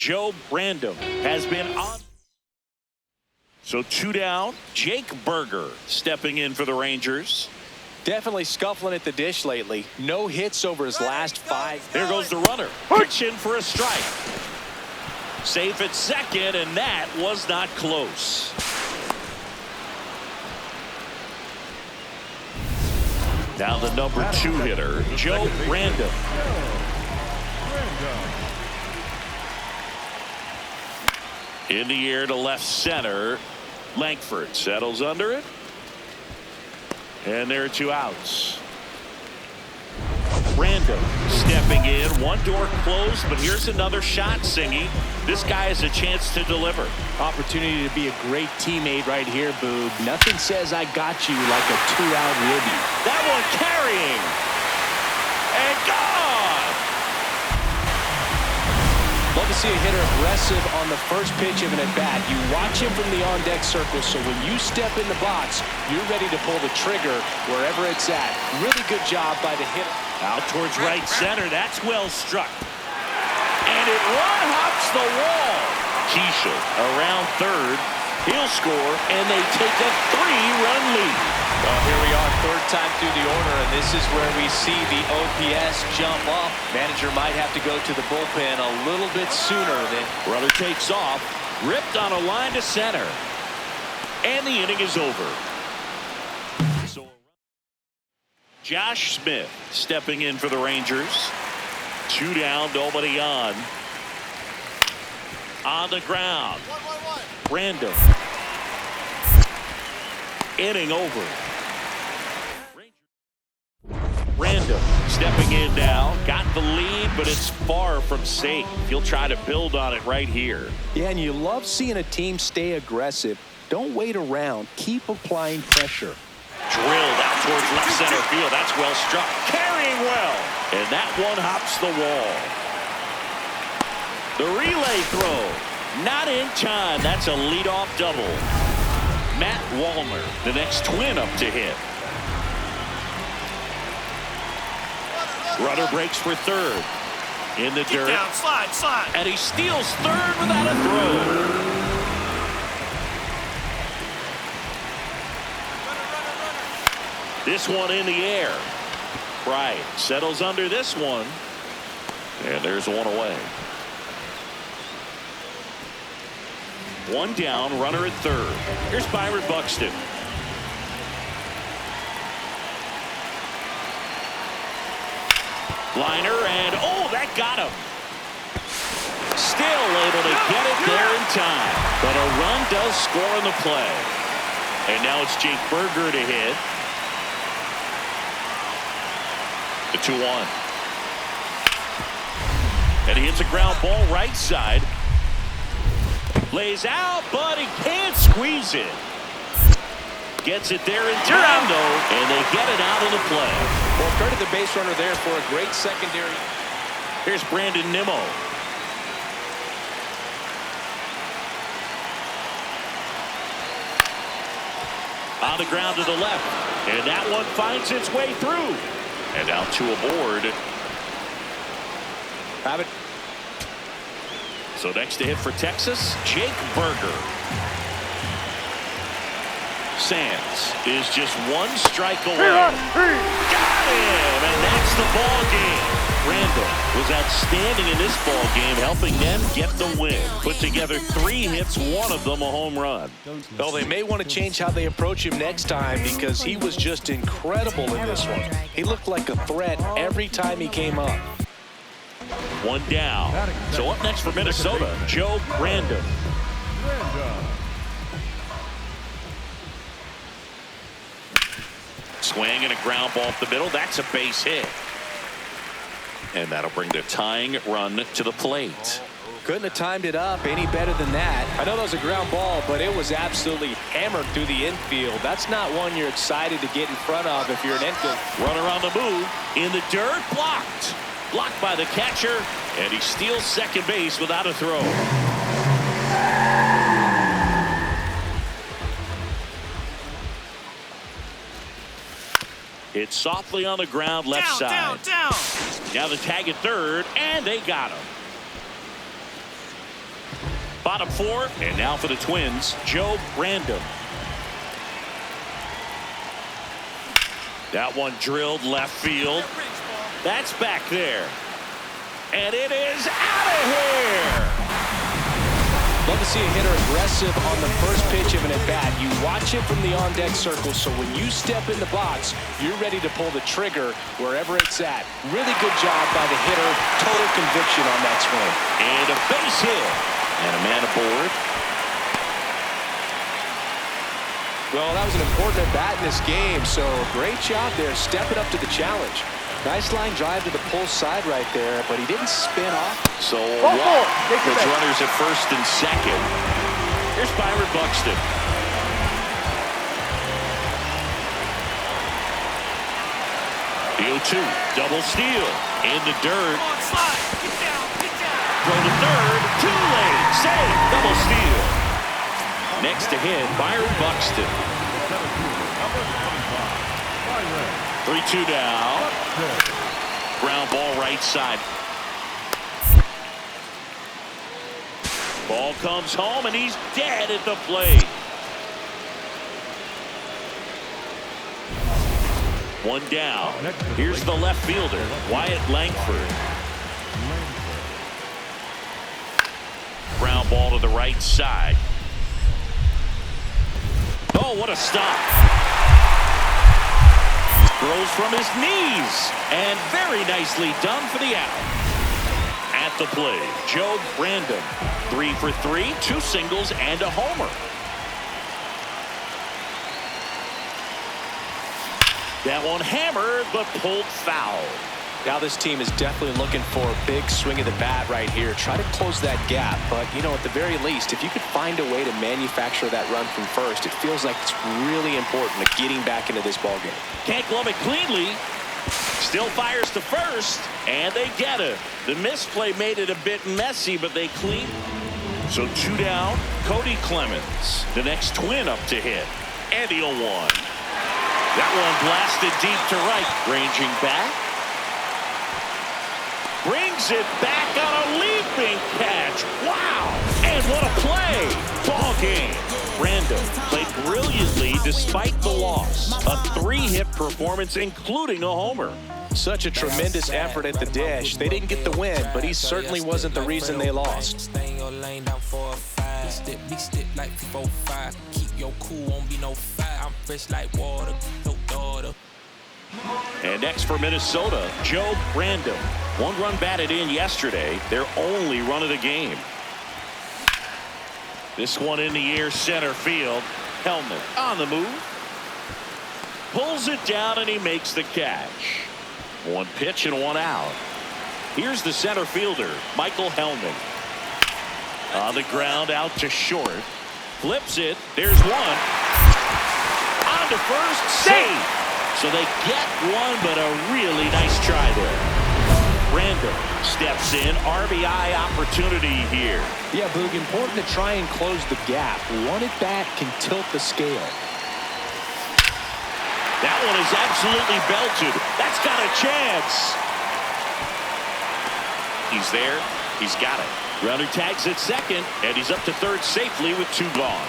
Joe Random has been on. So 2 down. Jake Berger stepping in for the Rangers. Definitely scuffling at the dish lately. No hits over his last 5. There goes the runner. Pitch in for a strike. Safe at second, and that was not close. Now the number 2 hitter, Joe Random. In the air to left center. Langford settles under it. And there are 2 outs. Random stepping in. One door closed, but here's another shot, Singy. This guy has a chance to deliver. Opportunity to be a great teammate right here, Boog. Nothing says I got you like a 2-out ribby. That one carrying. And gone. Love to see a hitter aggressive on the first pitch of an at-bat. You watch him from the on-deck circle, so when you step in the box, you're ready to pull the trigger wherever it's at. Really good job by the hitter. Out towards right center. That's well struck. And it one-hops the wall. Keisha around third. He'll score, and they take a 3-run lead. Well, here we are, third time through the order, and this is where we see the OPS jump up. Manager might have to go to the bullpen a little bit sooner than. Runner takes off, ripped on a line to center, and the inning is over. So, Josh Smith stepping in for the Rangers. 2 down, nobody on. On the ground. Random. Inning over. Random stepping in now. Got the lead, but it's far from safe. He'll try to build on it right here. Yeah, and you love seeing a team stay aggressive. Don't wait around. Keep applying pressure. Drilled out towards left center field. That's well struck. Carrying well. And that one hops the wall. The relay throw. Not in time. That's a leadoff double. Matt Wallner, the next Twin up to hit. Runner breaks for third. In the dirt. Down, slide. And he steals third without a throw. This one in the air. Right. Settles under this one. And there's one away. 1 down, runner at third. Here's Byron Buxton. Liner, and oh, that got him. Still able to get it there in time. But a run does score in the play. And now it's Jake Berger to hit. The 2-1. And he hits a ground ball right side. Lays out, but he can't squeeze it. Gets it there in time, though, and they get it out of the play. Well, credit the base runner there for a great secondary. Here's Brandon Nimmo. On the ground to the left, and that one finds its way through. And now 2 aboard. Have it. So next to hit for Texas, Jake Berger. Sands is just 1 strike away. Got him, and that's the ball game. Randall was outstanding in this ball game, helping them get the win. Put together 3 hits, 1 of them a home run. Well, they may want to change how they approach him next time because he was just incredible in this one. He looked like a threat every time he came up. 1 down. So up next for Minnesota, Joe Random. Swing and a ground ball up the middle. That's a base hit. And that'll bring the tying run to the plate. Couldn't have timed it up any better than that. I know that was a ground ball, but it was absolutely hammered through the infield. That's not one you're excited to get in front of if you're an infield. Runner on the move. In the dirt. Blocked. Blocked by the catcher. And he steals second base without a throw. Hit softly on the ground left side. Down. Now the tag at third, and they got him. bottom four. And now for the Twins, Joe Random. That one drilled left field. That's back there. And it is out of here. Love to see a hitter aggressive on the first pitch of an at-bat. You watch it from the on-deck circle, so when you step in the box, you're ready to pull the trigger wherever it's at. Really good job by the hitter. Total conviction on that swing. And a base hit. And a man aboard. Well, that was an important at-bat in this game, so great job there, stepping up to the challenge. Nice line drive to the pull side right there, but he didn't spin off. So walk puts runners at first and second. Here's Byron Buxton. The 0-2, double steal in the dirt. Throw to third, too late. Save, double steal. Next to hit, Byron Buxton. 3-2 now. Ground ball right side. Ball comes home and he's dead at the plate. One down. Here's the left fielder, Wyatt Langford. Ground ball to the right side. Oh, what a stop. Throws from his knees. And very nicely done for the out. At the plate, Joe Random. 3 for 3, 2 singles and a homer. That one hammered, but pulled foul. Now this team is definitely looking for a big swing of the bat right here. Try to close that gap, but, you know, at the very least, if you could find a way to manufacture that run from first, it feels like it's really important to getting back into this ballgame. Can't glove it cleanly. Still fires to first, and they get it. The misplay made it a bit messy, but they clean. So 2 down, Cody Clemens. The next Twin up to hit. And the 0-1. That one blasted deep to right. Ranging back. Brings it back on a leaping catch. Wow. And what a play. Ball game. Random played brilliantly despite the loss. A 3-hit performance, including a homer. Such a tremendous effort at the dish. They didn't get the win, but he certainly wasn't the reason they lost. And next for Minnesota, Joe Random. 1 run batted in yesterday, their only run of the game. This one in the air, center field. Hellman on the move. Pulls it down and he makes the catch. 1 pitch and 1 out. Here's the center fielder, Michael Hellman. On the ground out to short. Flips it. There's one. On to first. Save. So they get one, but a really nice try there. Random steps in. RBI opportunity here. Yeah, Boog, important to try and close the gap. 1 at bat can tilt the scale. That one is absolutely belted. That's got a chance. He's there. He's got it. Runner tags at second, and he's up to third safely with 2 gone.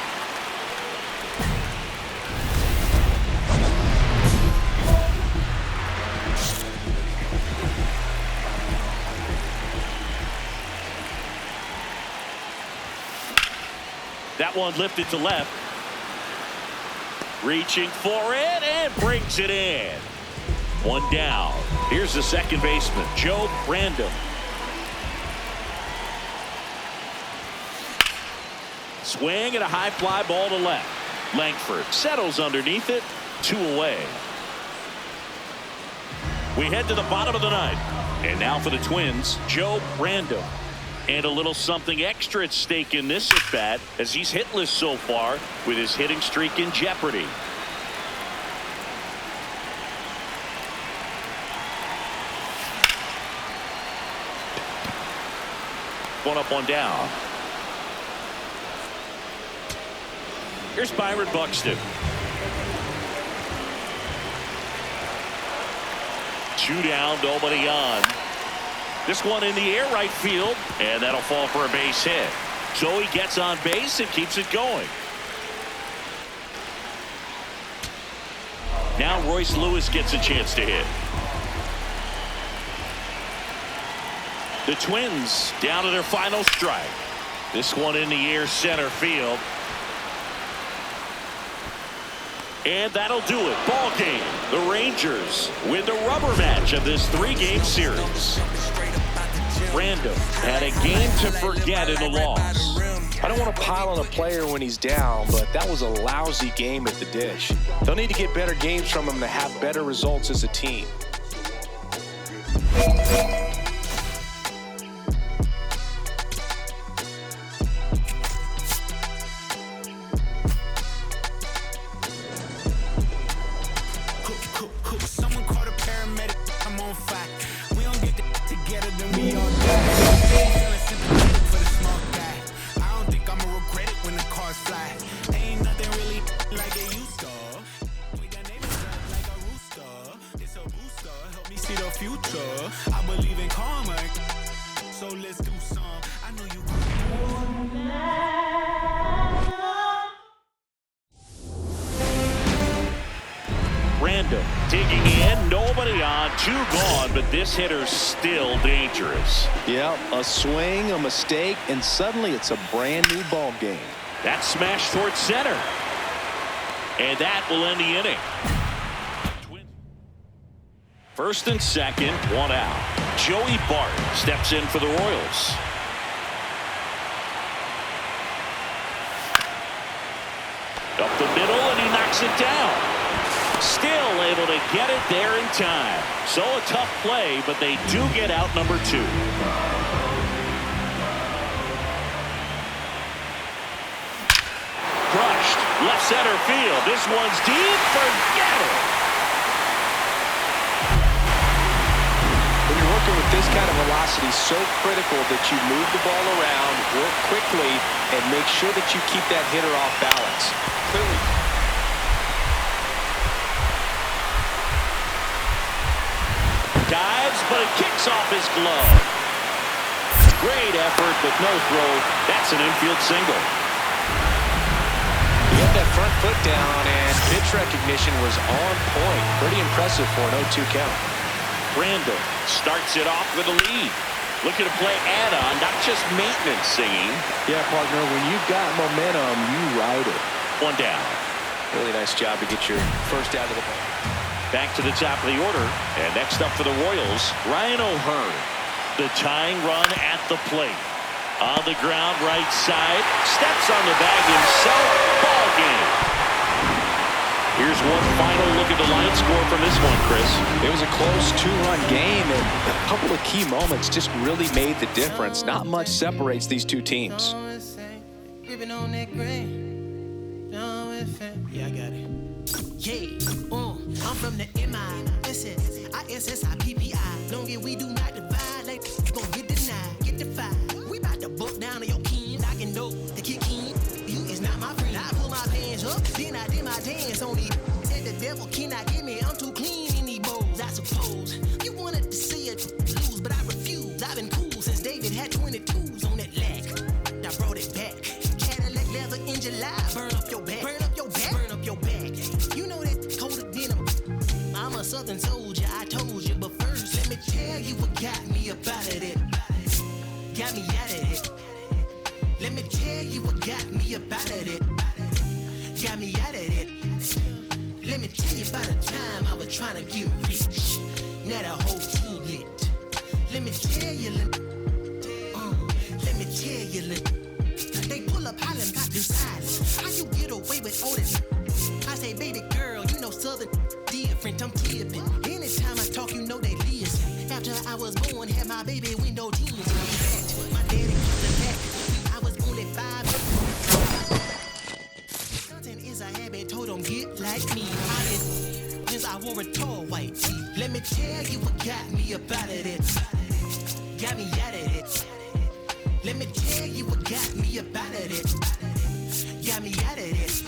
That one lifted to left. Reaching for it and brings it in. 1 down. Here's the second baseman, Joe Random. Swing and a high fly ball to left. Langford settles underneath it. 2 away. We head to the bottom of the 9th. And now for the Twins, Joe Random. And a little something extra at stake in this at bat, as he's hitless so far with his hitting streak in jeopardy. One up, 1 down. Here's Byron Buxton. 2 down, nobody on. This one in the air right field, and that'll fall for a base hit. So he gets on base and keeps it going. Now Royce Lewis gets a chance to hit. The Twins down to their final strike. This one in the air, center field. And that'll do it. Ball game. The Rangers win the rubber match of this 3-game series. Random had a game to forget in the loss. I don't want to pile on a player when he's down, but that was a lousy game at the dish. They'll need to get better games from him to have better results as a team. Someone called a paramedic. I'm on fire. We don't get together, then we on that. Sympathetic for the small guy. I don't think I'ma regret it when the cars fly. Ain't nothing really like it used to. We got neighbors like a rooster. It's a booster. Help me see the future. I believe in karma. So let's do some. I know you. Random digging in, nobody on, 2 gone, but this hitter's still dangerous. Yep, a swing, a mistake, and suddenly it's a brand new ball game. That smash towards center. And that will end the inning. First and second, 1 out. Joey Bart steps in for the Royals. Up the middle, and he knocks it down. Still able to get it there in time. So a tough play, but they do get out number 2. Crushed. Left center field. This one's deep. Forget it. When you're working with this kind of velocity, so critical that you move the ball around, work quickly, and make sure that you keep that hitter off balance. Clearly. Dives, but it kicks off his glove. Great effort, but no throw. That's an infield single. He had that front foot down, and pitch recognition was on point. Pretty impressive for an 0-2 count. Randall starts it off with a lead. Looking to play add-on, not just maintenance singing. Yeah, partner, when you've got momentum, you ride it. 1 down. Really nice job to get your first out of the ball. Back to the top of the order. And next up for the Royals, Ryan O'Hearn. The tying run at the plate. On the ground, right side. Steps on the bag himself. Ball game. Here's one final look at the line score from this one, Chris. It was a close 2-run game, and a couple of key moments just really made the difference. Not much separates these two teams. Yeah, I got it. Yeah, I'm from the MISSISSIPPI. Long as we do not divide, like gon' get denied, get defied. We bout to book down on your king, I can know the kick in. You is not my friend. I pull my pants up, then I did my dance on the. Said the devil cannot get me. I'm too clean in these bowls. I suppose you wanted to see it lose, but I refuse. I've been cool since David had 22s on that leg. I brought it back. Cadillac leather in July. Burn up your back. Burn up your back. Burn up your back. You know that colder denim. I'm a southern soldier. I told you, but first let me tell you what got me up out of it. Got me out of it. Let me tell you what got me up out of it. Got me out of it. Let me tell you about the time I was trying to get rich. Now the whole team lit. Let me tell you, let me tell you, they pull up hollering about this silence. How you get away with all this? I say, baby girl, you know southern different. I'm tipping. Anytime I talk, you know they listen. After I was born, had my baby window jeans. My daddy kept the back. I was only 5. Something is a habit, told them get like me. Since I wore a tall white tee. Let me tell you what got me up out of it. Got me out of it. Let me tell you what got me up out of it. Got me out of it.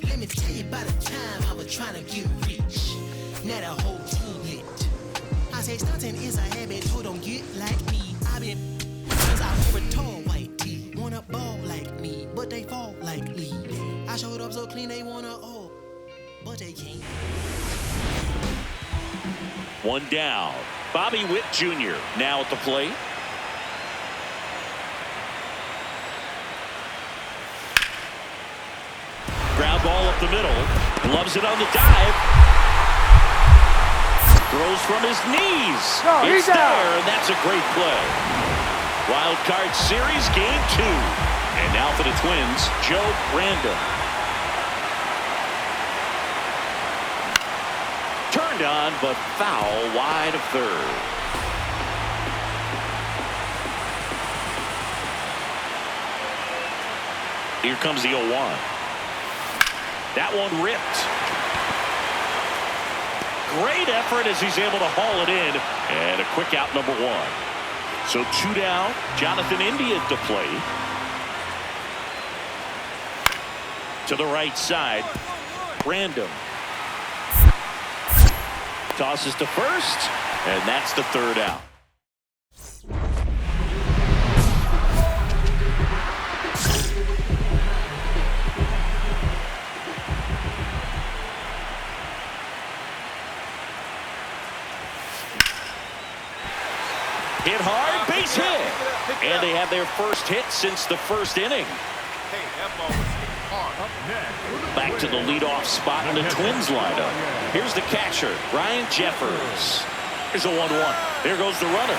Let me tell you about the time I was trying to get rich. Now the whole team lit. I say stunting is a habit, so don't get like me. I've been since I wore a tall white tee. Wanna showed up so clean they wanna but they can't. One down. Bobby Witt Jr. now at the plate. Ground ball up the middle. Loves it on the dive. Throws from his knees. It's there, and that's a great play. Wild card series, game 2. And now for the Twins, Joe Random. Turned on, but foul wide of third. Here comes the 0-1. That one ripped. Great effort as he's able to haul it in. And a quick out, number 1. So 2 down. Jonathan India at the plate. To the right side. Random. Tosses to first. And that's the 3rd out. Hit hard, base hit. And they have their first hit since the first inning. Back to the leadoff spot in the Twins lineup. Here's the catcher, Ryan Jeffers. Here's a 1-1. There goes the runner.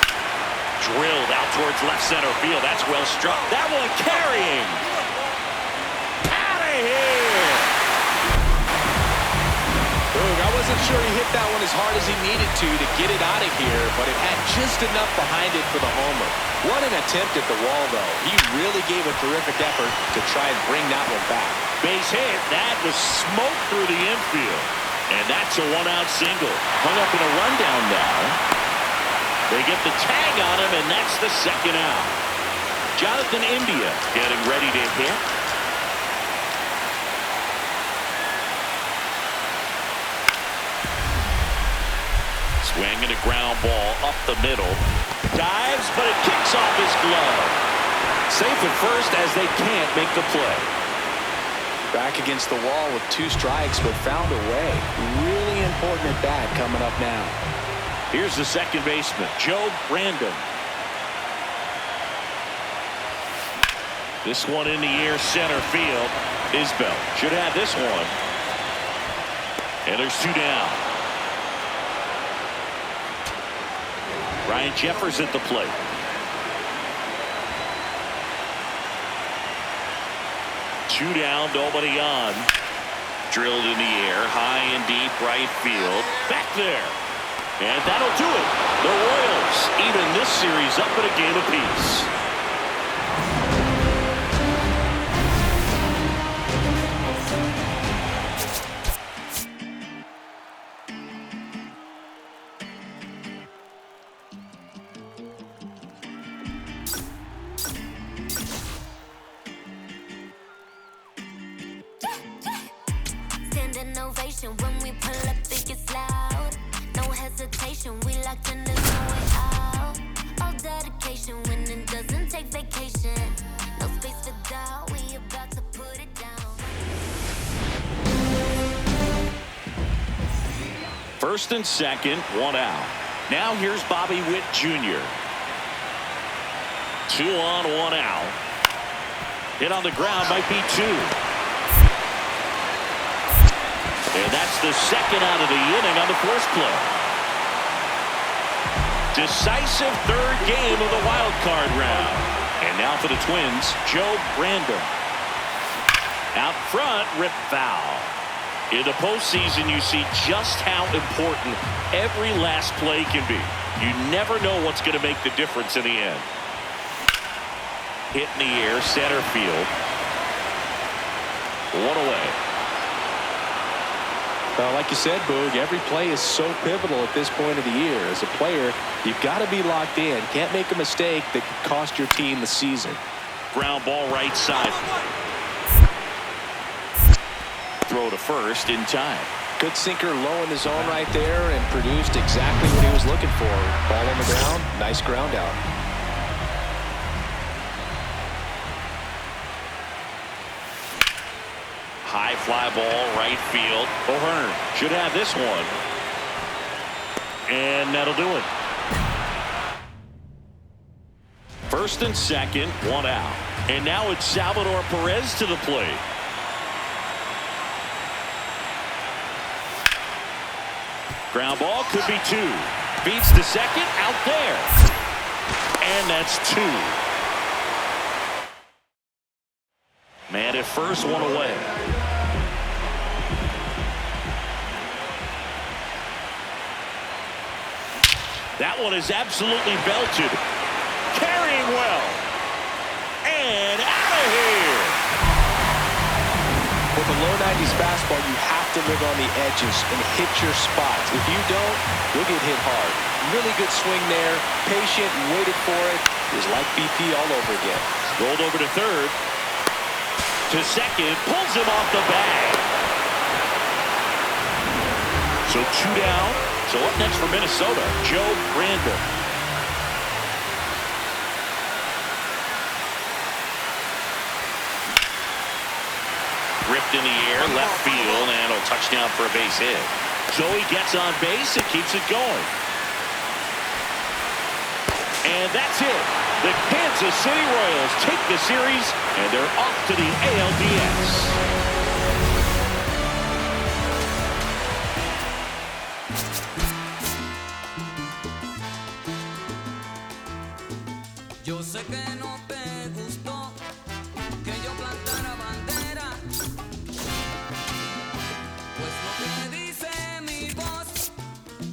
Drilled out towards left center field. That's well struck. That one carrying. Out of here. I wasn't sure he hit that one as hard as he needed to get it out of here, but it had just enough behind it for the homer. What an attempt at the wall, though. He really gave a terrific effort to try and bring that one back. Base hit. That was smoke through the infield. And that's a 1-out single. Hung up in a rundown now. They get the tag on him, and that's the 2nd out. Jonathan India getting ready to hit. Swinging a ground ball up the middle. Dives, but it kicks off his glove. Safe at first as they can't make the play. Back against the wall with 2 strikes, but found a way. Really important at bat coming up now. Here's the second baseman, Joe Random. This one in the air, center field. Isbell should have this one. And there's 2 down. Ryan Jeffers at the plate. Two down, nobody on. Drilled in the air, high and deep, right field. Back there. And that'll do it. The Royals even this series up at a game apiece. Innovation when we pull up, it gets loud. No hesitation, we locked in, there's no way out. All dedication when it doesn't take vacation. No space for doubt, we about to put it down. 1st and 2nd, 1 out. Now here's Bobby Witt Jr. 2 on, 1 out. Hit on the ground, might be 2. And that's the 2nd out of the inning on the first play. Decisive 3rd game of the wild card round. And now for the Twins, Joe Random. Out front, rip foul. In the postseason, you see just how important every last play can be. You never know what's going to make the difference in the end. Hit in the air, center field. 1 away. Well, like you said, Boog, every play is so pivotal at this point of the year. As a player, you've got to be locked in. Can't make a mistake that could cost your team the season. Ground ball right side. Throw to first in time. Good sinker low in the zone right there and produced exactly what he was looking for. Ball on the ground, nice ground out. High fly ball, right field. O'Hearn should have this one. And that'll do it. First and second, one out. And now it's Salvador Perez to the plate. Ground ball could be two. Beats the second, out there. And that's two. Man at first, one away. That one is absolutely belted. Carrying well. And out of here. With a low 90s fastball, you have to live on the edges and hit your spots. If you don't, you'll get hit hard. Really good swing there. Patient and waited for it. It was like BP all over again. Rolled over to third. To second. Pulls him off the bag. So two down. So up next for Minnesota, Joe Randall. Ripped in the air, left field, and a touchdown for a base hit. So he gets on base and keeps it going. And that's it. The Kansas City Royals take the series, and they're off to the ALDS. Yo sé que no te gustó que yo plantara bandera, pues lo que dice mi voz,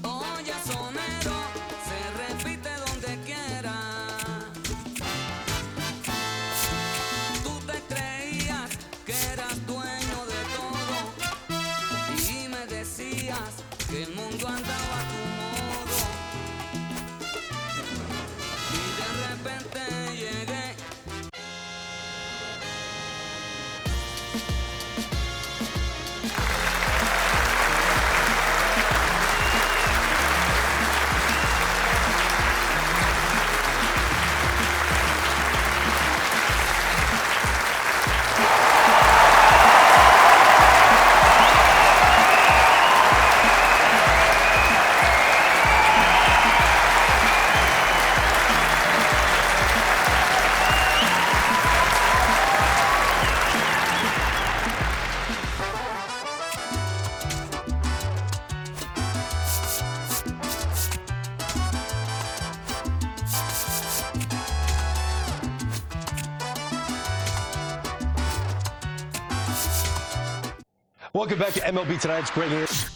oye sonero, se repite donde quiera. Tú te creías que eras dueño de todo y me decías que el mundo andaba a tu modo. De repente llegué. Welcome back to MLB Tonight's Great News.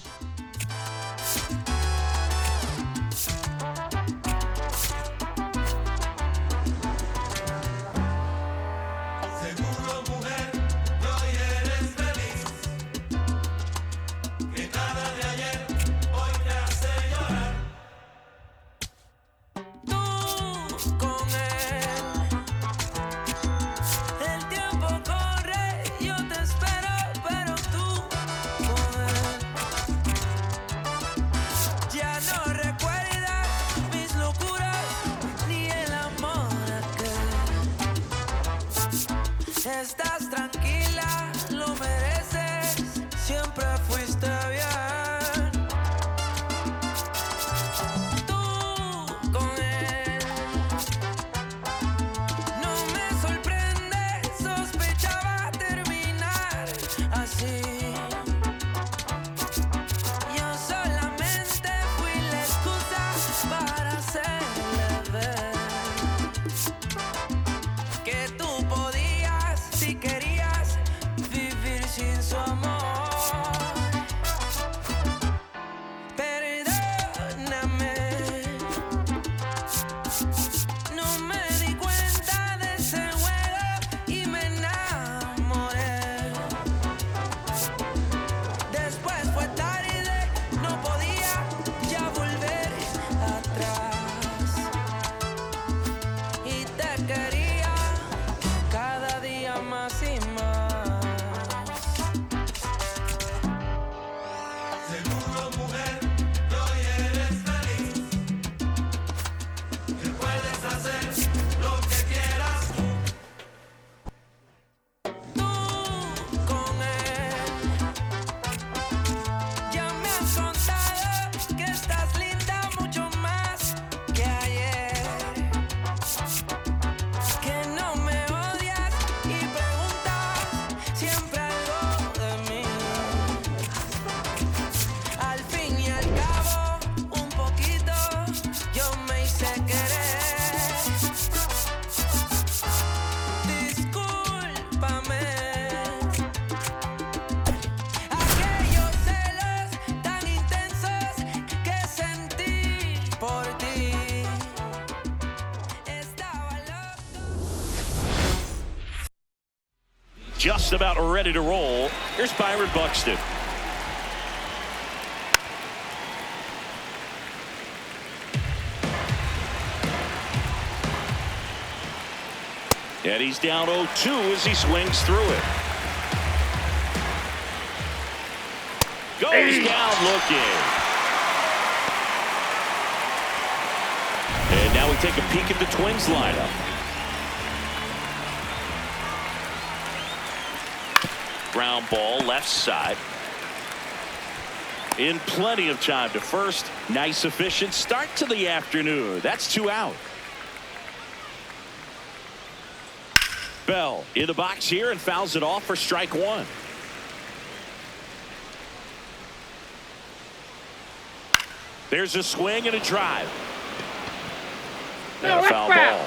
Estás tranquila, lo mereces, siempre fuiste bien. Tú con él, no me sorprende, sospechaba terminar así. Yo solamente fui la excusa para hacerle ver que tú podías. Si querías just about ready to roll. Here's Byron Buxton. And he's down 0-2 as he swings through it. Goes down looking. And now we take a peek at the Twins lineup. Ground ball left side. In plenty of time to first. Nice efficient start to the afternoon. That's 2 out. Bell in the box here and fouls it off for strike 1. There's a swing and a drive. And a foul ball.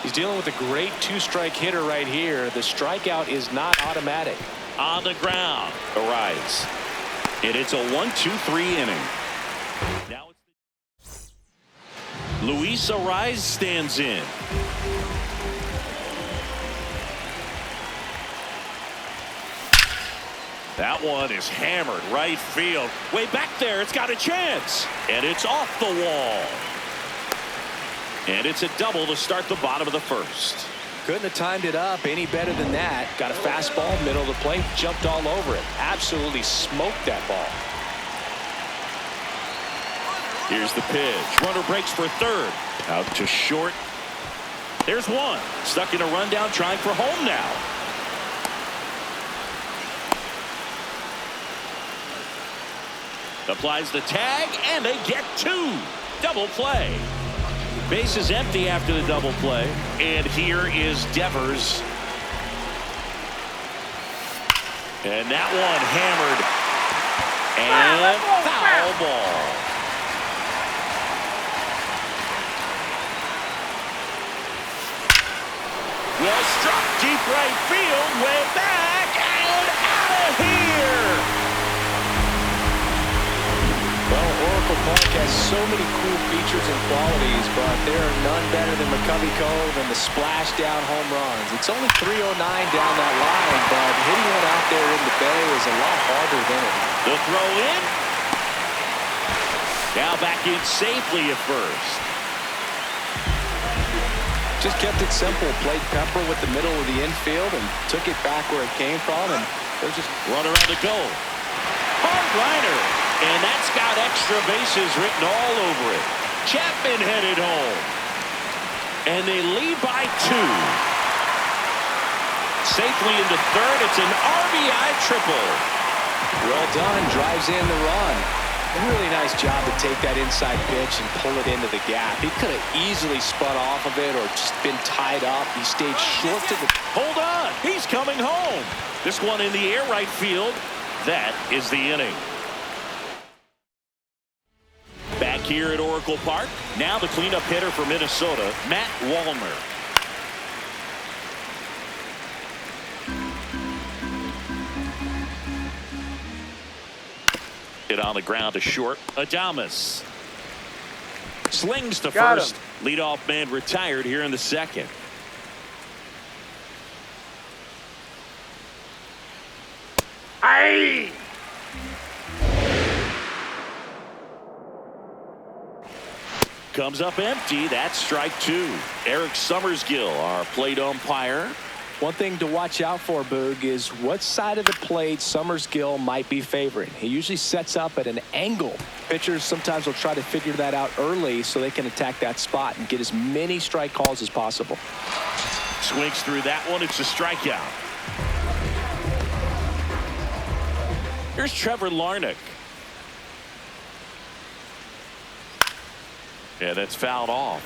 He's dealing with a great 2-strike hitter right here. The strikeout is not automatic. On the ground, Arise. And it's a 1-2-3 inning. Now it's Luis Arise stands in. That one is hammered right field. Way back there, it's got a chance. And it's off the wall. And it's a double to start the bottom of the first. Couldn't have timed it up any better than that. Got a fastball, middle of the plate, jumped all over it. Absolutely smoked that ball. Here's the pitch. Runner breaks for third. Out to short. There's one. Stuck in a rundown, trying for home now. Applies the tag, and they get 2. Double play. Base is empty after the double play. And here is Devers. And that one hammered. And foul ball. Well struck deep right field. Way back and out of here. Well, Oracle Park has so many cool features and qualities, but there are none better than McCovey Cove and the splash down home runs. It's only 309 down that line, but hitting one out there in the bay is a lot harder than it. The throw in. Now back in safely at first. Just kept it simple. Played Pepper with the middle of the infield and took it back where it came from, and there's just runner on the go. Hard liner. And that's got extra bases written all over it. Chapman headed home. And they lead by 2. Safely into third. It's an RBI triple. Well done. Drives in the run. A really nice job to take that inside pitch and pull it into the gap. He could have easily spun off of it or just been tied up. He stayed short to the... Hold on. He's coming home. This one in the air right field. That is the inning. Back here at Oracle Park, now the cleanup hitter for Minnesota, Matt Wallner. Hit on the ground to short. Adames slings to first. Leadoff man retired here in the second. Aye. Comes up empty. That's strike 2. Eric Summersgill, our plate umpire. One thing to watch out for, Boog, is what side of the plate Summersgill might be favoring. He usually sets up at an angle. Pitchers sometimes will try to figure that out early so they can attack that spot and get as many strike calls as possible. Swings through that one. It's a strikeout. Here's Trevor Larnach. Yeah, that's fouled off.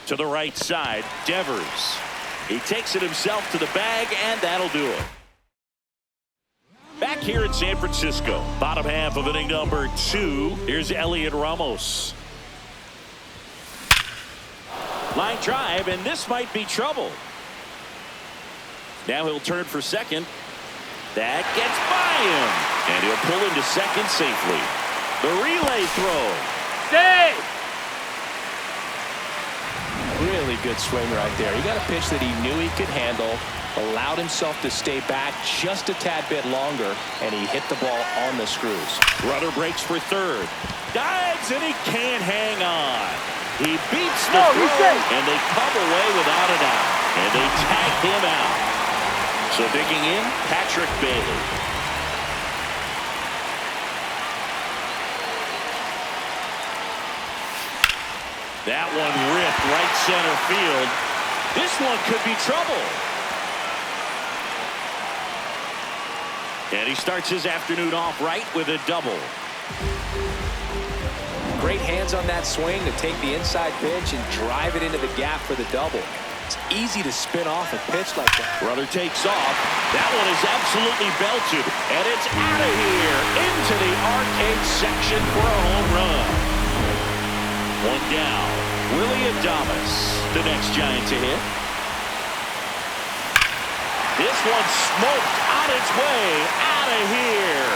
To the right side, Devers. He takes it himself to the bag, and that'll do it. Back here in San Francisco, bottom half of inning number 2. Here's Elliot Ramos. Line drive, and this might be trouble. Now he'll turn for second. That gets by him, and he'll pull into second safely. The relay throw. Stay. good swing right there. He got a pitch that he knew he could handle, allowed himself to stay back just a tad bit longer, and he hit the ball on the screws. Runner breaks for third. Dives, and he can't hang on. He beats the throw, and they come away without an out. And they tag him out. So digging in, Patrick Bailey. That one ripped right center field. This one could be trouble. And he starts his afternoon off right with a double. Great hands on that swing to take the inside pitch and drive it into the gap for the double. It's easy to spin off a pitch like that. Runner takes off. That one is absolutely belted. And it's out of here into the arcade section for a home run. One down. Willie Adames, the next Giant to hit. This one smoked on its way out of here.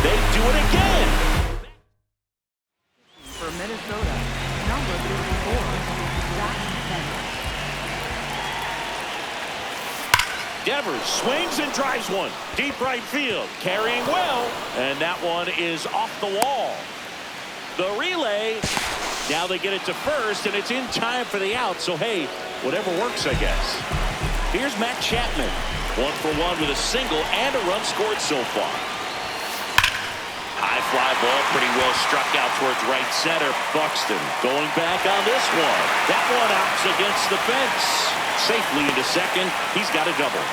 They do it again. For Minnesota, number 54, Zach Penn. Devers swings and drives one. Deep right field. Carrying well. And that one is off the wall. The relay. Now they get it to first, and it's in time for the out. So, hey, whatever works, I guess. Here's Matt Chapman. 1 for 1 with a single and a run scored so far. High fly ball, pretty well struck out towards right center. Buxton going back on this one. That one out against the fence. Safely into second. He's got a double.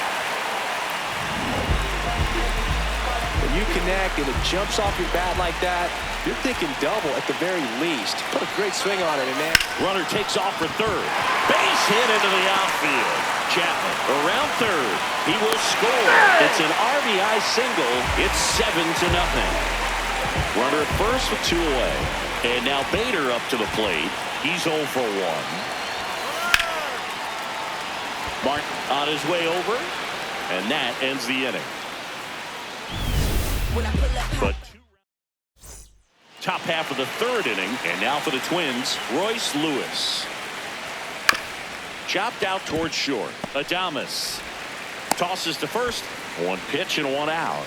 When you connect and it jumps off your bat like that, you're thinking double at the very least. Put a great swing on it, and man. Runner takes off for third. Base hit into the outfield. Chapman around third. He will score. It's an RBI single. It's 7-0. Runner at first with 2 away. And now Bader up to the plate. He's 0 for 1. Martin on his way over. And that ends the inning. But top half of the third inning, and now for the Twins, Royce Lewis. Chopped out towards short. Adames tosses to first. 1 pitch and 1 out.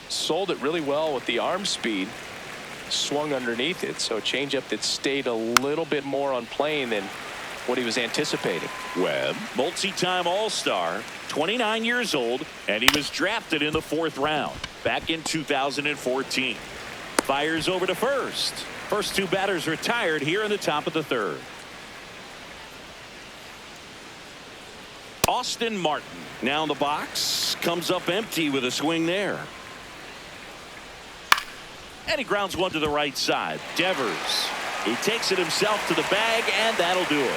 Sold it really well with the arm speed. Swung underneath it, so a changeup that stayed a little bit more on plane than what he was anticipating. Webb, multi-time All-Star, 29 years old, and he was drafted in the 4th round back in 2014. Fires over to first. First 2 batters retired here in the top of the 3rd. Austin Martin now in the box, comes up empty with a swing there. And he grounds one to the right side. Devers, he takes it himself to the bag, and that'll do it.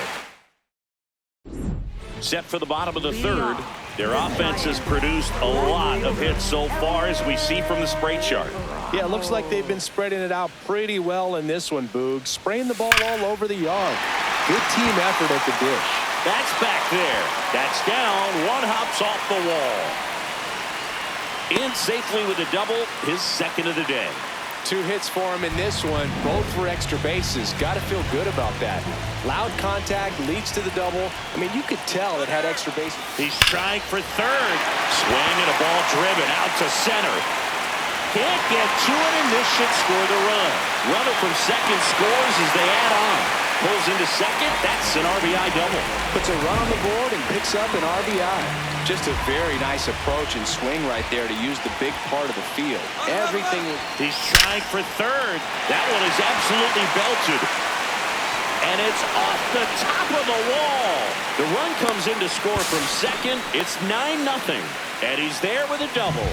Set for the bottom of the 3rd. Their offense has produced a lot of hits so far, as we see from the spray chart. Yeah, it looks like they've been spreading it out pretty well in this one, Boog. Spraying the ball all over the yard. Good team effort at the dish. That's back there. That's down. 1 hops off the wall. In safely with a double, his 2nd of the day. 2 hits for him in this one, both for extra bases. Got to feel good about that. Loud contact leads to the double. I mean, you could tell it had extra bases. He's trying for third. Swing and a ball driven out to center. Can't get to it, and this should score the run. Runner from second scores as they add on. Pulls into second. That's an RBI double. Puts a run on the board and picks up an RBI. Just a very nice approach and swing right there to use the big part of the field. Everything. He's trying for third. That one is absolutely belted. And it's off the top of the wall. The run comes in to score from second. It's 9-0. And he's there with a double.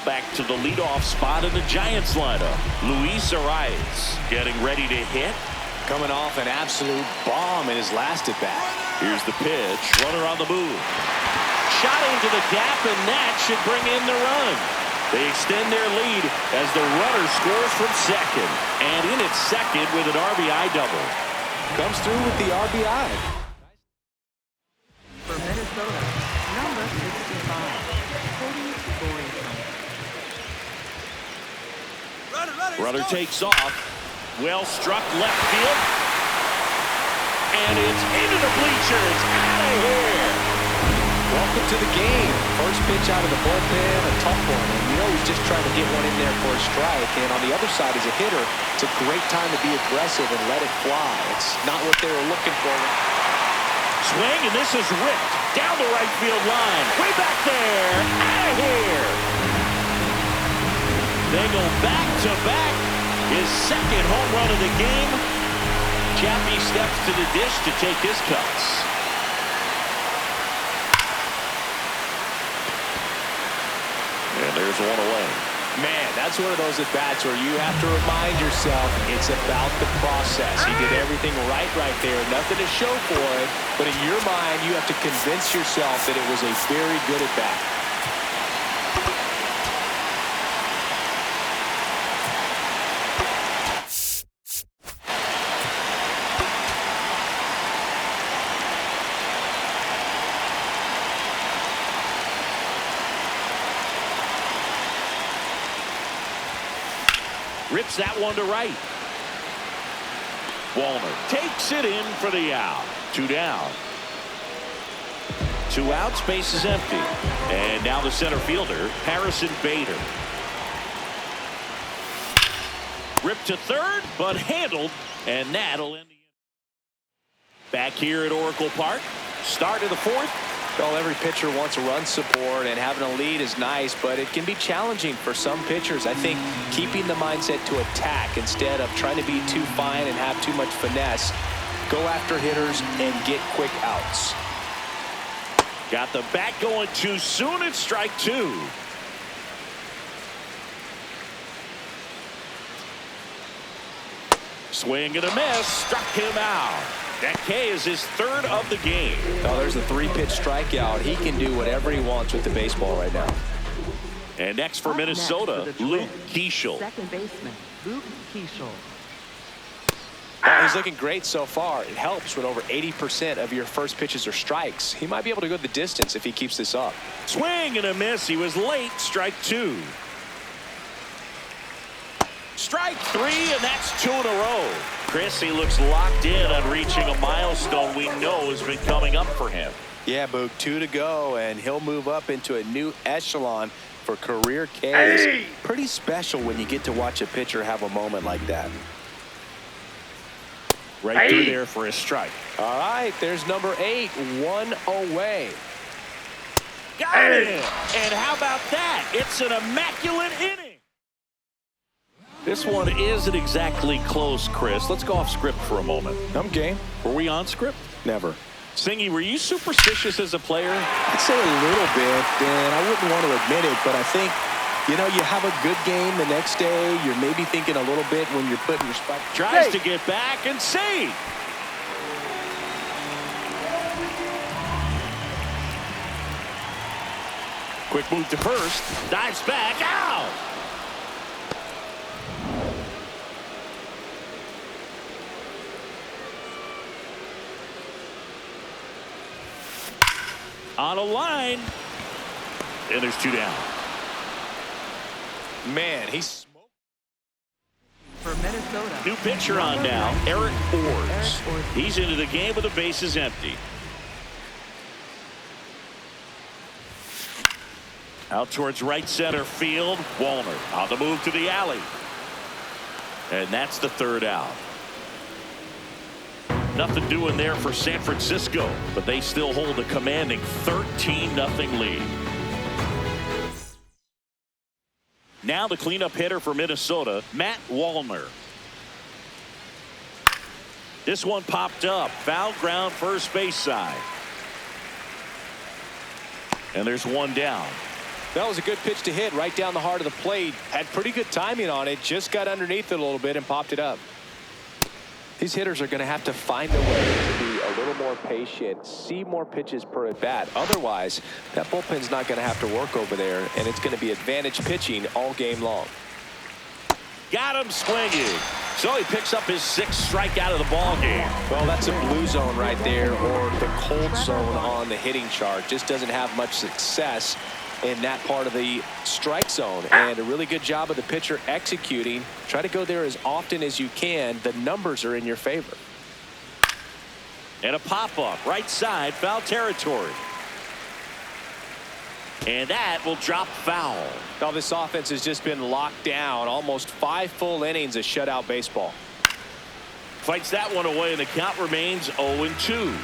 Back to the leadoff spot of the Giants lineup. Luis Arias getting ready to hit. Coming off an absolute bomb in his last at-bat. Here's the pitch. Runner on the move. Shot into the gap, and that should bring in the run. They extend their lead as the runner scores from second. And in at second with an RBI double. Comes through with the RBI. For Minnesota, number 16. Runner takes off. Well struck left field. And it's into the bleachers. Out of here. Welcome to the game. First pitch out of the bullpen, a tough one. And you know he's just trying to get one in there for a strike. And on the other side as a hitter, it's a great time to be aggressive and let it fly. It's not what they were looking for. Swing, and this is ripped down the right field line. Way back there. Out of here. They go back-to-back. His second home run of the game. Chappie steps to the dish to take his cuts. And there's one away. Man, that's one of those at-bats where you have to remind yourself it's about the process. He did everything right there. Nothing to show for it. But in your mind, you have to convince yourself that it was a very good at-bat. Rips that one to right. Wallner takes it in for the out. 2 down. 2 outs, base is empty. And now the center fielder, Harrison Bader. Ripped to third, but handled, and that'll end the inning. Back here at Oracle Park. Start of the 4th. Well, every pitcher wants a run support, and having a lead is nice, but it can be challenging for some pitchers. I think keeping the mindset to attack instead of trying to be too fine and have too much finesse. Go after hitters and get quick outs. Got the bat going too soon. It's strike 2. Swing and a miss. Struck him out. That K is his 3rd of the game. Oh, there's a 3-pitch strikeout. He can do whatever he wants with the baseball right now. And next for Minnesota, Luke Keeschel. Second baseman, Luke Keeschel. Oh, he's looking great so far. It helps when over 80% of your first pitches are strikes. He might be able to go the distance if he keeps this up. Swing and a miss. He was late. Strike 2. Strike 3, and that's 2 in a row. Chris, he looks locked in on reaching a milestone we know has been coming up for him. Yeah, Boog, 2 to go, and he'll move up into a new echelon for career Ks. Hey! Pretty special when you get to watch a pitcher have a moment like that. Right through there for a strike. All right, there's number 8, 1 away. Got it! And how about that? It's an immaculate inning. This one isn't exactly close, Chris. Let's go off script for a moment. I'm game. Were we on script? Never. Singy, were you superstitious as a player? I'd say a little bit, and I wouldn't want to admit it, but I think, you know, you have a good game the next day. You're maybe thinking a little bit when you're putting your spot. Tries to get back and save. Quick move to first. Dives back. Out. On a line. And there's 2 down. Man, he's smoked. For Minnesota. New pitcher on now, Eric Ords. He's into the game with the bases empty. Out towards right center field. Wallner on the move to the alley. And that's the 3rd out. Nothing doing there for San Francisco, but they still hold a commanding 13-0 lead. Now the cleanup hitter for Minnesota, Matt Wallner. This one popped up. Foul ground first base side. And there's 1 down. That was a good pitch to hit right down the heart of the plate. Had pretty good timing on it. Just got underneath it a little bit and popped it up. These hitters are going to have to find a way to be a little more patient, see more pitches per at bat. Otherwise, that bullpen's not going to have to work over there, and it's going to be advantage pitching all game long. Got him swinging. So he picks up his 6th strikeout of the ball game. Well, that's a blue zone right there, or the cold zone on the hitting chart. Just doesn't have much success. in that part of the strike zone, and a really good job of the pitcher executing. Try to go there as often as you can. The numbers are in your favor. And a pop-up right side, foul territory. And that will drop foul. Now this offense has just been locked down. Almost 5 full innings of shutout baseball. Fights that one away, and the count remains 0-2.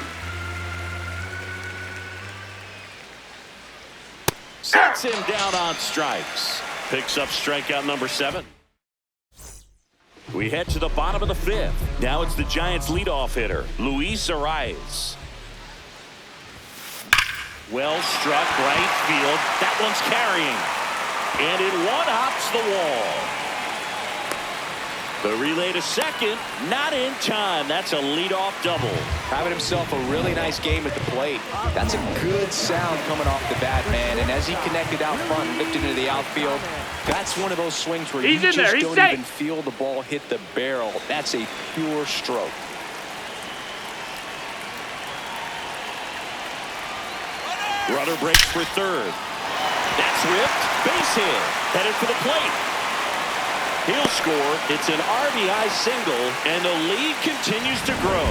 Sets him down on strikes. Picks up strikeout number 7. We head to the bottom of the 5th. Now it's the Giants' leadoff hitter, Luis Arias. Well struck right field. That one's carrying. And it one-hops the wall. The relay to second, not in time. That's a leadoff double. Having himself a really nice game at the plate. That's a good sound coming off the bat, man. And as he connected out front, lifted into the outfield, that's one of those swings where you just don't even feel the ball hit the barrel. That's a pure stroke. Runner breaks for third. That's ripped. Base hit. Headed for the plate. He'll score. It's an RBI single, and the lead continues to grow.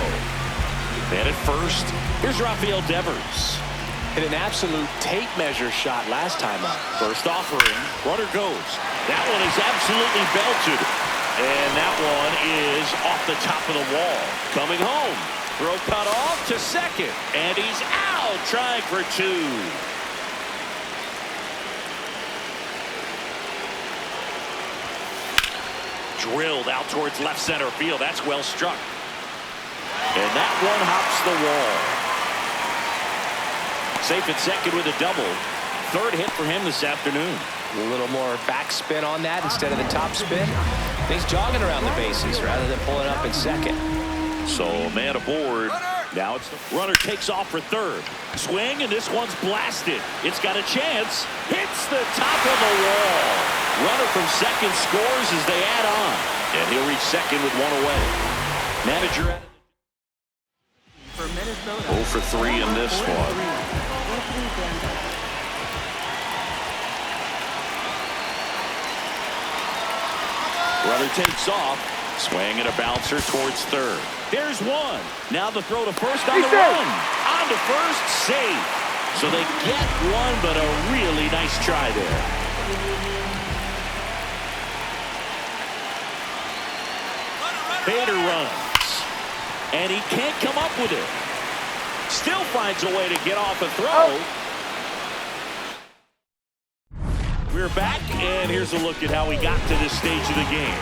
And at first, here's Rafael Devers. Hit an absolute tape measure shot last time up. First offering. Runner goes. That one is absolutely belted. And that one is off the top of the wall. Coming home. Throw cut off to second. And he's out, trying for 2. Drilled out towards left center field. That's well struck. And that one hops the wall. Safe at second with a double. Third hit for him this afternoon. A little more backspin on that instead of the top spin. He's jogging around the bases rather than pulling up in second. So a man aboard. Now it's the runner takes off for third. Swing, and this one's blasted. It's got a chance. Hits the top of the wall. Runner from second scores as they add on. And he'll reach second with 1 away. Manager at For Minnesota. 0 for 3 in this one. Runner takes off. Swing and a bouncer towards third. There's one. Now the throw to first on the run. On to first, safe. So they get one, but a really nice try there. Bader runs. And he can't come up with it. Still finds a way to get off a throw. We're back, and here's a look at how we got to this stage of the game.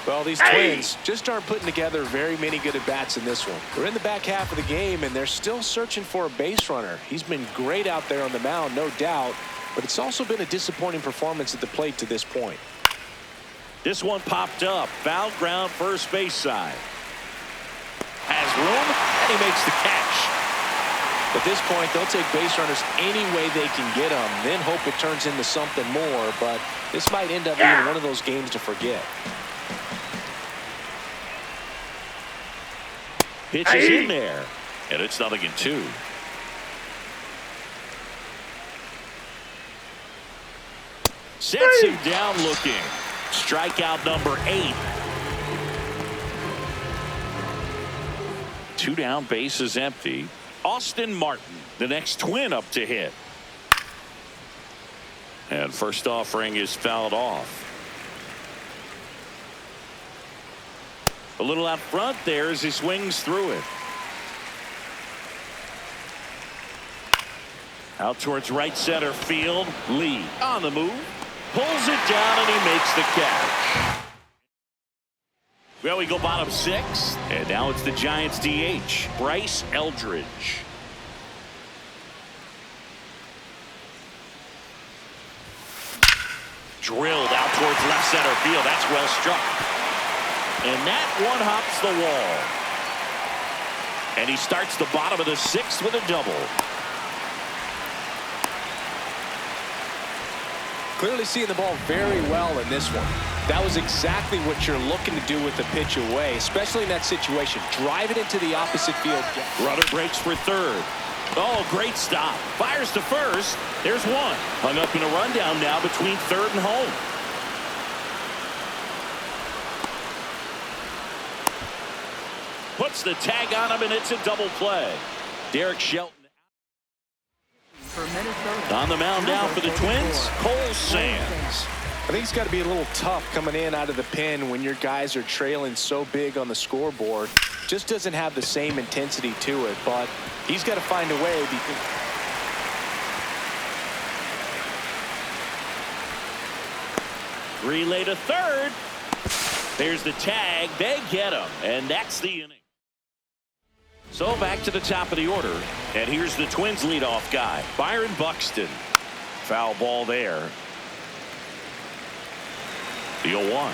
Well, these Twins just aren't putting together very many good at-bats in this one. We're in the back half of the game, and they're still searching for a base runner. He's been great out there on the mound, no doubt, but it's also been a disappointing performance at the plate to this point. This one popped up. Foul ground first base side. Has room, and he makes the catch. At this point, they'll take base runners any way they can get them, then hope it turns into something more, but this might end up being one of those games to forget. Pitch is in there, and it's 0-2. Sets him down looking. Strikeout number 8. 2 down, base is empty. Austin Martin, the next Twin up to hit. And first offering is fouled off. A little out front there as he swings through it. Out towards right center field. Lee on the move. Pulls it down, and he makes the catch. Well, we go bottom 6, and now it's the Giants DH, Bryce Eldridge. Drilled out towards left center field. That's well struck. And that one hops the wall. And he starts the bottom of the 6th with a double. Clearly seeing the ball very well in this one. That was exactly what you're looking to do with the pitch away, especially in that situation. Drive it into the opposite field. Runner breaks for third. Oh, great stop. Fires to first. There's one. Hung up in a rundown now between third and home. Puts the tag on him, and it's a double play. Derek Shelton. For Minnesota. On the mound now for the Twins, Cole Sands. I think it's got to be a little tough coming in out of the pen when your guys are trailing so big on the scoreboard. Just doesn't have the same intensity to it, but he's got to find a way because relay to third. There's the tag. They get him, and that's the inning. So back to the top of the order, and here's the Twins leadoff guy, Byron Buxton. Foul ball there. The 0-1.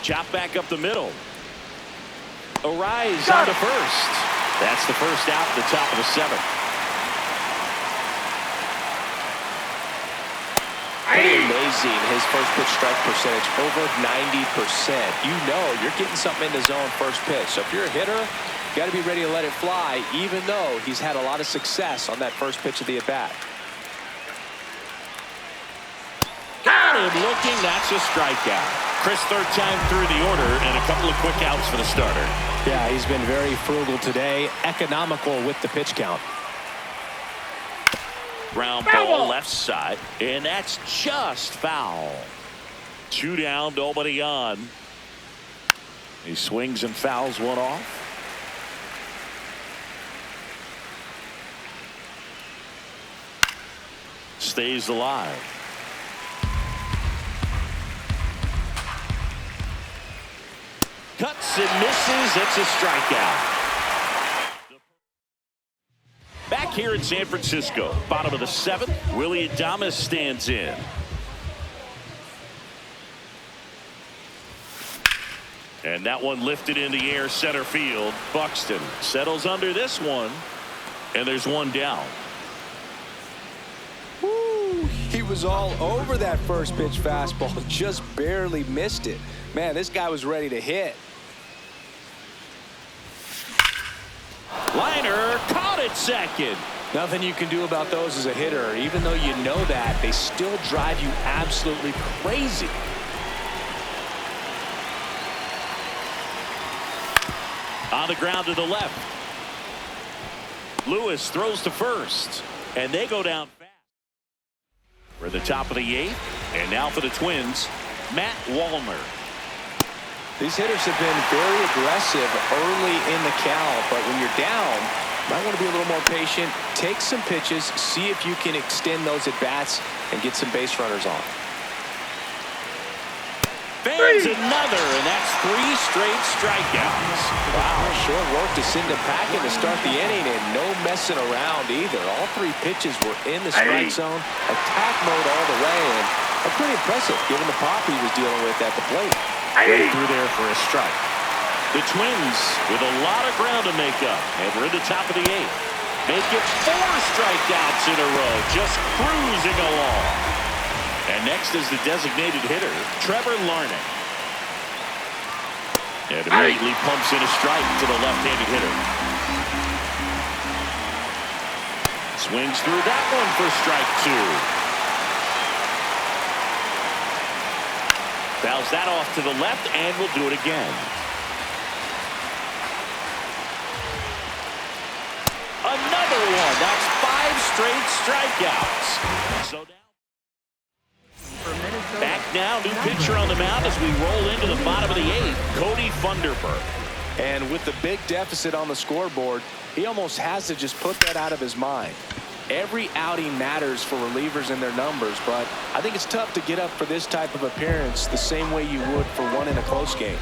Chop back up the middle. Arise on to first. That's the first out at the top of the seventh. pretty amazing. His first pitch strike percentage over 90%. You know you're getting something in the zone first pitch. So if you're a hitter, you got to be ready to let it fly, even though he's had a lot of success on that first pitch of the at-bat. Got him looking. That's a strikeout. Chris, third time through the order, and a couple of quick outs for the starter. Yeah, he's been very frugal today, economical with the pitch count. Ground ball left side, and that's just foul. 2 down, nobody on. He swings and fouls one off. Stays alive. Cuts and misses. It's a strikeout. Back here in San Francisco, bottom of the 7th, Willie Adames stands in. And that one lifted in the air center field. Buxton settles under this one, and there's one down. Woo, he was all over that first pitch fastball, just barely missed it. Man, this guy was ready to hit. Liner caught it second. Nothing you can do about those as a hitter. Even though you know that, they still drive you absolutely crazy. On the ground to the left. Lewis throws to first, and they go down fast. We're at the top of the 8th, and now for the Twins, Matt Wallner. These hitters have been very aggressive early in the count, but when you're down, you might want to be a little more patient. Take some pitches, see if you can extend those at-bats and get some base runners on. Fans another, and that's 3 straight strikeouts. Wow, short work to send him packing to start the inning, and no messing around either. All 3 pitches were in the strike zone, attack mode all the way, and pretty impressive given the pop he was dealing with at the plate. Right through there for a strike. The Twins with a lot of ground to make up, and we're in the top of the 8th. Make it 4 strikeouts in a row, just cruising along. And next is the designated hitter, Trevor Larnach. And immediately pumps in a strike to the left-handed hitter. Swings through that one for strike 2. Fouls that off to the left, and we'll do it again. Another one. That's 5 straight strikeouts. So now, back now, new pitcher on the mound as we roll into the bottom of the 8th, Cody Funderburk. And with the big deficit on the scoreboard, he almost has to just put that out of his mind. Every outing matters for relievers and their numbers, but I think it's tough to get up for this type of appearance the same way you would for one in a close game.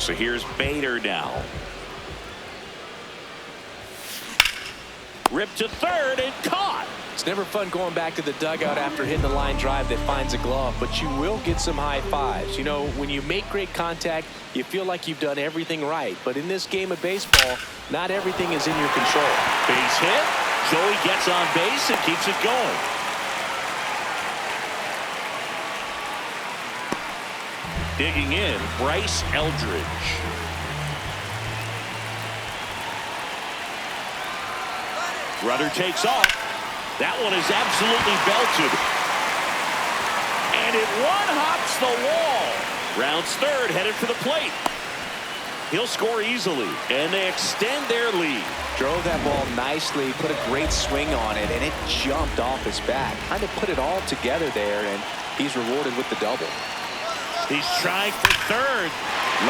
So here's Bader now. Ripped to third and caught. It's never fun going back to the dugout after hitting the line drive that finds a glove, but you will get some high fives. You know, when you make great contact, you feel like you've done everything right. But in this game of baseball, not everything is in your control. Base hit. Joey gets on base and keeps it going. Digging in, Bryce Eldridge. Runner takes off. That one is absolutely belted. And it one-hops the wall. Rounds third, headed for the plate. He'll score easily, and they extend their lead. Drove that ball nicely, put a great swing on it, and it jumped off his bat. Kind of put it all together there, and he's rewarded with the double. He's trying for third.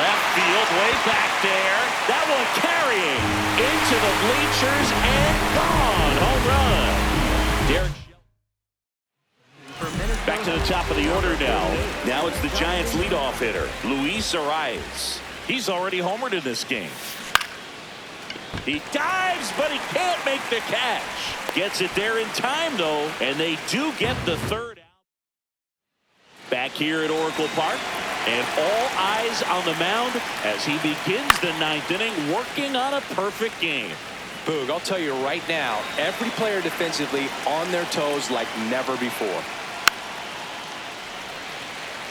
Left field, way back there. That one carrying into the bleachers and gone. Home run. Derek. Back to the top of the order now. Now it's the Giants' leadoff hitter, Luis Arias. He's already homered in this game. He dives, but he can't make the catch. Gets it there in time, though, and they do get the third out. Back here at Oracle Park, and all eyes on the mound as he begins the ninth inning, working on a perfect game. Boog, I'll tell you right now, every player defensively on their toes like never before.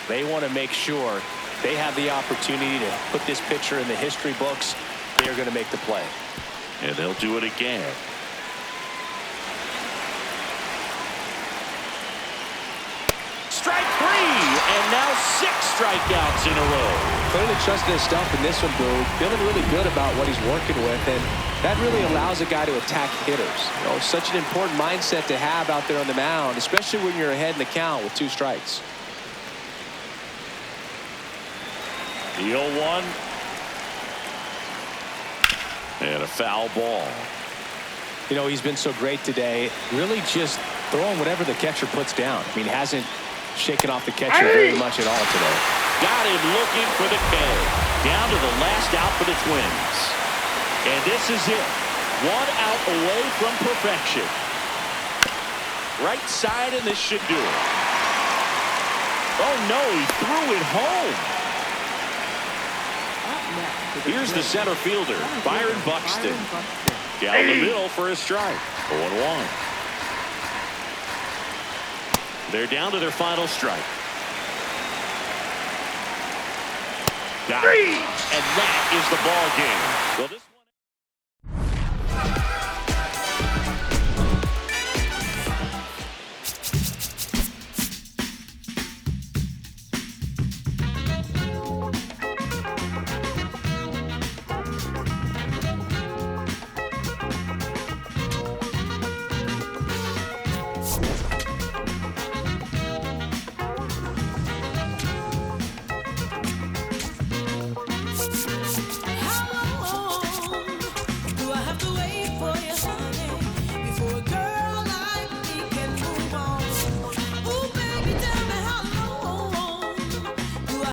They want to make sure they have the opportunity to put this pitcher in the history books. They're going to make the play. And they'll do it again. Strike three, and now 6 strikeouts in a row. Clearly trusting his stuff in this one, Boog. Feeling really good about what he's working with, and that really allows a guy to attack hitters. You know, such an important mindset to have out there on the mound, especially when you're ahead in the count with 2 strikes. The 0-1. And a foul ball. You know, he's been so great today. Really just throwing whatever the catcher puts down. I mean, hasn't shaken off the catcher very much at all today. Got him looking for the K. Down to the last out for the Twins. And this is it. 1 out away from perfection. Right side, and this should do it. Oh, no, he threw it home. Here's the center fielder, Byron Buxton. Down the middle for a strike. 0-1. They're down to their final strike. Got it. And that is the ball game. Well, this